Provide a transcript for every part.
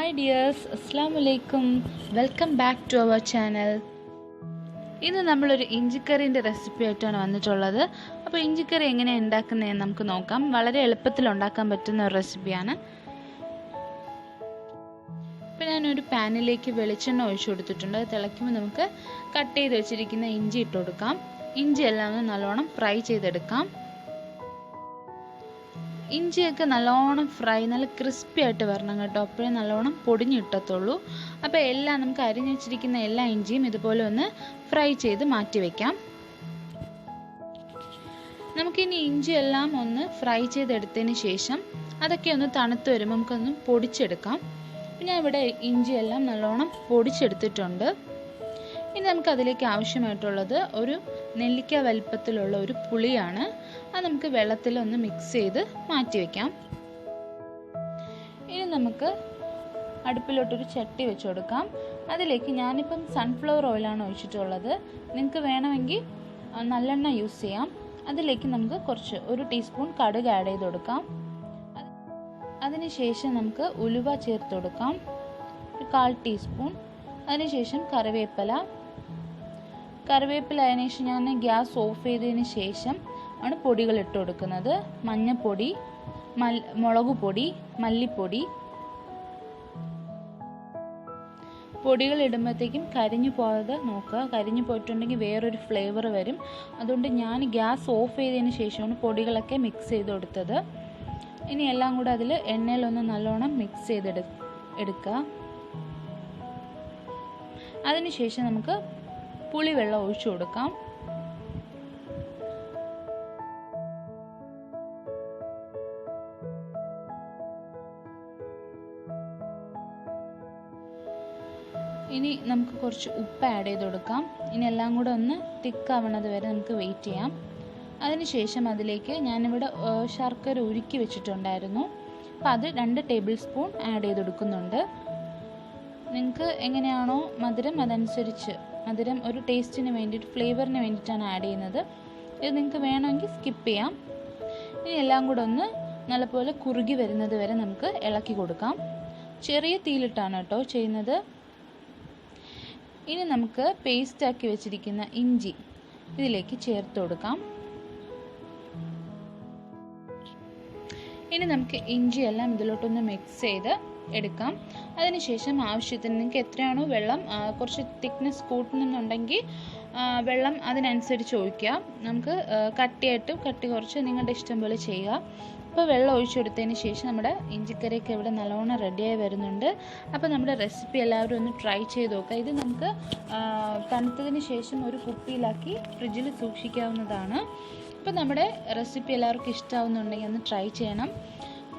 Hi dears, Assalamu alaikum. Welcome back to our channel. ഇന്ന് നമ്മളൊരു ഇഞ്ചിക്കറിൻ്റെ recipe ആയിട്ടാണ് വന്നിട്ടുള്ളത്. അപ്പോൾ ഇഞ്ചിക്കറി എങ്ങനെയാണ് ഉണ്ടാക്കുന്നതെന്ന് നമുക്ക് നോക്കാം. വളരെ എളുപ്പത്തിൽ ഉണ്ടാക്കാൻ പറ്റുന്ന ഒരു റെസിപ്പിയാണ്. ഇപ്പോൾ ഞാനൊരു പാനിലേക്ക് വെളിച്ചെണ്ണ ഒഴിച്ചു കൊടുത്തിട്ടുണ്ട്. അത് തിളയ്ക്കുമ്പോൾ നമുക്ക് കട്ട് ചെയ്ത് വെച്ചിരിക്കുന്ന ഇഞ്ചി ഇട്ട് കൊടുക്കാം. ഇഞ്ചി എല്ലാം ഒന്ന് നല്ലോണം ഫ്രൈ ചെയ്തെടുക്കാം. ഇഞ്ചിയൊക്കെ നല്ലോണം ഫ്രൈ നല്ല ക്രിസ്പി ആയിട്ട് വരണം കേട്ടോ, അപ്പോഴേ നല്ലോണം പൊടിഞ്ഞിട്ടത്തുള്ളൂ. അപ്പോൾ എല്ലാം നമുക്ക് അരിഞ്ഞു വെച്ചിരിക്കുന്ന എല്ലാ ഇഞ്ചിയും ഇതുപോലെ ഒന്ന് ഫ്രൈ ചെയ്ത് മാറ്റി വയ്ക്കാം. നമുക്കിനി ഇഞ്ചി എല്ലാം ഒന്ന് ഫ്രൈ ചെയ്തെടുത്തതിന് ശേഷം അതൊക്കെ ഒന്ന് തണുത്ത് വരുമ്പോൾ നമുക്കൊന്ന് പൊടിച്ചെടുക്കാം. ഞാൻ ഇവിടെ ഇഞ്ചിയെല്ലാം നല്ലോണം പൊടിച്ചെടുത്തിട്ടുണ്ട്. ഇനി നമുക്ക് അതിലേക്ക് ആവശ്യമായിട്ടുള്ളത് ഒരു നെല്ലിക്ക വലിപ്പത്തിലുള്ള ഒരു പുളിയാണ്. അത് നമുക്ക് വെള്ളത്തിൽ ഒന്ന് മിക്സ് ചെയ്ത് മാറ്റി വയ്ക്കാം. ഇനി നമുക്ക് അടുപ്പിലോട്ടൊരു ചട്ടി വെച്ച് കൊടുക്കാം. അതിലേക്ക് ഞാനിപ്പം സൺഫ്ലവർ ഓയിലാണ് ഒഴിച്ചിട്ടുള്ളത്. നിങ്ങൾക്ക് വേണമെങ്കിൽ നല്ലെണ്ണ യൂസ് ചെയ്യാം. അതിലേക്ക് നമുക്ക് ഒരു ടീസ്പൂൺ കടുക് ആഡ് ചെയ്ത് കൊടുക്കാം. അതിനുശേഷം നമുക്ക് ഉലുവ ചേർത്ത് കൊടുക്കാം, ഒരു 1/4 ടീസ്പൂൺ. അതിനുശേഷം കറിവേപ്പില അതിന് ശേഷം ഞാൻ ഗ്യാസ് ഓഫ് ചെയ്തതിന് ശേഷം ആണ് പൊടികൾ ഇട്ട് കൊടുക്കുന്നത്. മഞ്ഞൾപ്പൊടി, മുളക് പൊടി, മല്ലിപ്പൊടി. പൊടികൾ ഇടുമ്പോഴത്തേക്കും കരിഞ്ഞു പോകാതെ നോക്കുക. കരിഞ്ഞു പോയിട്ടുണ്ടെങ്കിൽ വേറൊരു ഫ്ലേവർ വരും. അതുകൊണ്ട് ഞാൻ ഗ്യാസ് ഓഫ് ചെയ്തതിന് ശേഷമാണ് പൊടികളൊക്കെ മിക്സ് ചെയ്ത് കൊടുത്തത്. ഇനി എല്ലാം കൂടെ അതിൽ എണ്ണയിലൊന്ന് നല്ലോണം മിക്സ് ചെയ്തെടുക്കുക. അതിനുശേഷം നമുക്ക് പുളിവെള്ളം ഒഴിച്ചു കൊടുക്കാം. ഇനി നമുക്ക് കുറച്ച് ഉപ്പ് ആഡ് ചെയ്ത് കൊടുക്കാം. ഇനി എല്ലാം കൂടെ ഒന്ന് തിക്കാവണത് വരെ നമുക്ക് വെയിറ്റ് ചെയ്യാം. അതിനുശേഷം അതിലേക്ക് ഞാനിവിടെ ശർക്കര ഉരുക്കി വെച്ചിട്ടുണ്ടായിരുന്നു. അപ്പോൾ അത് 2 ടേബിൾ സ്പൂൺ ആഡ് ചെയ്ത് കൊടുക്കുന്നുണ്ട്. നിങ്ങൾക്ക് എങ്ങനെയാണോ മധുരം അതനുസരിച്ച്, മധുരം ഒരു ടേസ്റ്റിന് വേണ്ടിയിട്ട്, ഫ്ലേവറിന് വേണ്ടിയിട്ടാണ് ആഡ് ചെയ്യുന്നത്. ഇത് നിങ്ങൾക്ക് വേണമെങ്കിൽ സ്കിപ്പ് ചെയ്യാം. ഇനി എല്ലാം കൂടെ ഒന്ന് നല്ലപോലെ കുറുകി വരുന്നത് വരെ നമുക്ക് ഇളക്കി കൊടുക്കാം. ചെറിയ തീയിലിട്ടാണ് കേട്ടോ ചെയ്യുന്നത്. ഇനി നമുക്ക് പേസ്റ്റാക്കി വെച്ചിരിക്കുന്ന ഇഞ്ചി ഇതിലേക്ക് ചേർത്ത് കൊടുക്കാം. ഇനി നമുക്ക് ഇഞ്ചിയെല്ലാം ഇതിലോട്ടൊന്ന് മിക്സ് ചെയ്ത് എടുക്കാം. അതിനുശേഷം ആവശ്യത്തിന് നിങ്ങൾക്ക് എത്രയാണോ വെള്ളം, കുറച്ച് തിക്നെസ് കൂട്ടുന്നുണ്ടെങ്കിൽ വെള്ളം അതിനനുസരിച്ച് ഒഴിക്കുക. നമുക്ക് കട്ടി കുറച്ച് നിങ്ങളുടെ ഇഷ്ടം പോലെ ചെയ്യുക. അപ്പോൾ വെള്ളം ഒഴിച്ചു കൊടുത്തതിന് ശേഷം നമ്മുടെ ഇഞ്ചിക്കറിയൊക്കെ ഇവിടെ നല്ലോണം റെഡിയായി വരുന്നുണ്ട്. അപ്പോൾ നമ്മുടെ റെസിപ്പി എല്ലാവരും ഒന്ന് ട്രൈ ചെയ്ത് നോക്കുക. ഇത് നമുക്ക് തണുത്തതിന് ശേഷം ഒരു കുപ്പിയിലാക്കി ഫ്രിഡ്ജിൽ സൂക്ഷിക്കാവുന്നതാണ്. അപ്പോൾ നമ്മുടെ റെസിപ്പി എല്ലാവർക്കും ഇഷ്ടമാവുന്നുണ്ടെങ്കിൽ ഒന്ന് ട്രൈ ചെയ്യണം.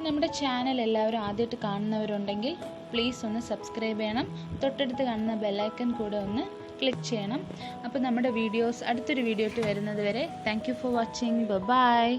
നമ്മുടെ ചാനൽ എല്ലാവരും ആദ്യമായിട്ട് കാണുന്നവരുണ്ടെങ്കിൽ പ്ലീസ് ഒന്ന് സബ്സ്ക്രൈബ് ചെയ്യണം. തൊട്ടടുത്ത് കാണുന്ന ബെല്ലൈക്കൺ കൂടെ ഒന്ന് ക്ലിക്ക് ചെയ്യണം. അപ്പോൾ നമ്മുടെ അടുത്തൊരു വീഡിയോ ആയിട്ട് വരുന്നത് വരെ thank you for watching. By.